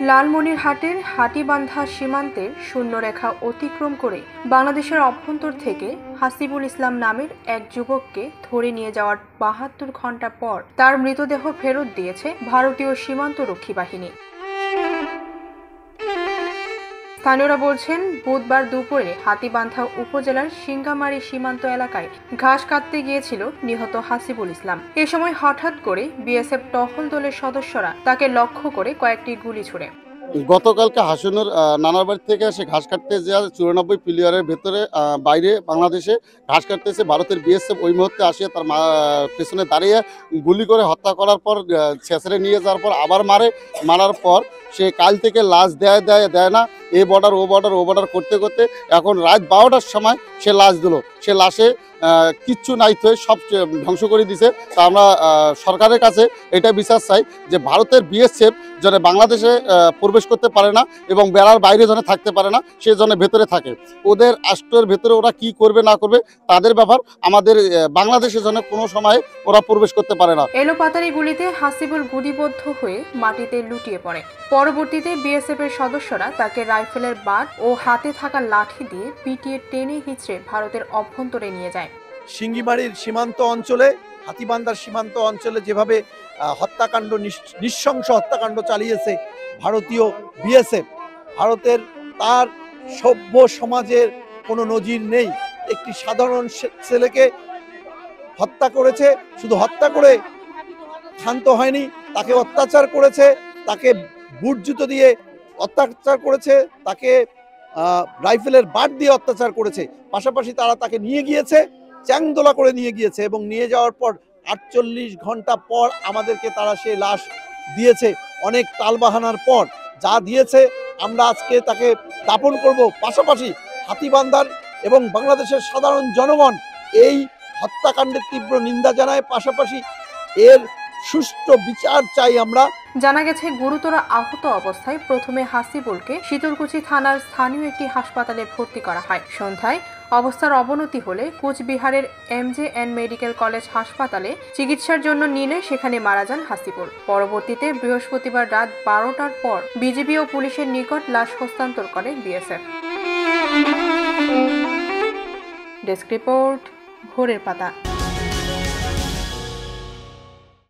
লালমনিরহাটের হাতীবান্ধা সীমান্তের শূন্যরেখা অতিক্রম করে বাংলাদেশের অভ্যন্তর থেকে হাসিবুল ইসলাম নামের এক যুবককে ধরে নিয়ে যাওয়ার ৭২ ঘণ্টা পর তার মৃতদেহ ফেরত দিয়েছে ভারতীয় সীমান্তরক্ষী বাহিনী। স্থানীয়রা বলছেন, বুধবার দুপুরে হাতীবান্ধা উপজেলার সিঙ্গামারী সীমান্ত এলাকায় ঘাস কাটতে গিয়েছিল নিহত হাসিবুল ইসলাম। এ সময় হঠাৎ করে বিএসএফ টহল দলের সদস্যরা তাকে লক্ষ্য করে কয়েকটি গুলি ছুড়ে। গতকালকে হাসনুর নানার বাড়ি থেকে এসে ঘাস কাটতে যা 94 পিলিয়ারের ভেতরে বাইরে বাংলাদেশে ঘাস কাটতেছে। ভারতের বিএসএফ ওই মুহূর্তে আসিয়া তার পেছনে দাঁড়িয়ে গুলি করে হত্যা করার পর ছেঁচড়ে নিয়ে যাওয়ার পর আবার মারার পর সে কাল থেকে লাশ দেয় না, এ বর্ডার ও বর্ডার করতে করতে এখন রাত 12টার সময় সে লাশ দিল। সে লাশে কিচ্ছু নাই তো সব ধ্বংস করে দিছে। তা আমরা সরকারের কাছে এটা বিচার চাই যে ভারতের বিএসএফ যেন বাংলাদেশে প্রবেশ করতে পারে না এবং বেড়ার বাইরে যেন থাকতে পারে না, সে যেন ভেতরে থাকে। ওদের রাষ্ট্রের ভেতরে ওরা কি করবে না করবে তাদের ব্যাপার, আমাদের বাংলাদেশে যেন কোনো সময় ওরা প্রবেশ করতে পারে না। এলোপাতাড়ি গুলিতে হাসিবুল গুলিবদ্ধ হয়ে মাটিতে লুটিয়ে পড়ে। পরবর্তীতে বিএসএফ এর সদস্যরা তাকে রাইফেলের বাট ও হাতে থাকা লাঠি দিয়ে পিটিয়ে টেনে হিঁচড়ে ভারতের অভ্যন্তরে নিয়ে যায়। সিঙ্গিমারির সীমান্ত অঞ্চলে, হাতীবান্ধার সীমান্ত অঞ্চলে যেভাবে হত্যাকাণ্ড, নৃশংস হত্যাকাণ্ড চালিয়েছে ভারতীয় বিএসএফ, ভারতের তার সভ্য সমাজের কোনো নজির নেই। একটি সাধারণ ছেলেকে হত্যা করেছে, শুধু হত্যা করে ক্ষান্ত হয়নি, তাকে অত্যাচার করেছে, তাকে বুট জুতো দিয়ে অত্যাচার করেছে, তাকে রাইফেলের বাট দিয়ে অত্যাচার করেছে। পাশাপাশি তারা তাকে নিয়ে গিয়েছে, চ্যাংদোলা করে নিয়ে গিয়েছে এবং নিয়ে যাওয়ার পর 48 ঘন্টা পর আমাদেরকে তারা সেই লাশ দিয়েছে। অনেক টালবাহানার পর যা দিয়েছে, আমরা আজকে তাকে দাপন করব। পাশাপাশি হাতীবান্ধার এবং বাংলাদেশের সাধারণ জনগণ এই হত্যাকাণ্ডের তীব্র নিন্দা জানায়। পাশাপাশি এর সুষ্ঠু বিচার চাই আমরা। জানা গেছে, গুরুতর আহত অবস্থায় প্রথমে হাসিবুলকে শীতলকুচি থানার স্থানীয় একটি হাসপাতালে ভর্তি করা হয়। সন্ধ্যায় অবস্থার অবনতি হলে কোচবিহারের MJN মেডিকেল কলেজ হাসপাতালে চিকিৎসার জন্য নিলে সেখানে মারা যান হাসিবুল। পরবর্তীতে বৃহস্পতিবার রাত 12টার পর বিজিবি ও পুলিশের নিকট লাশ হস্তান্তর করে বিএসএফ। ডেস্ক রিপোর্ট, ভোরের পাতা।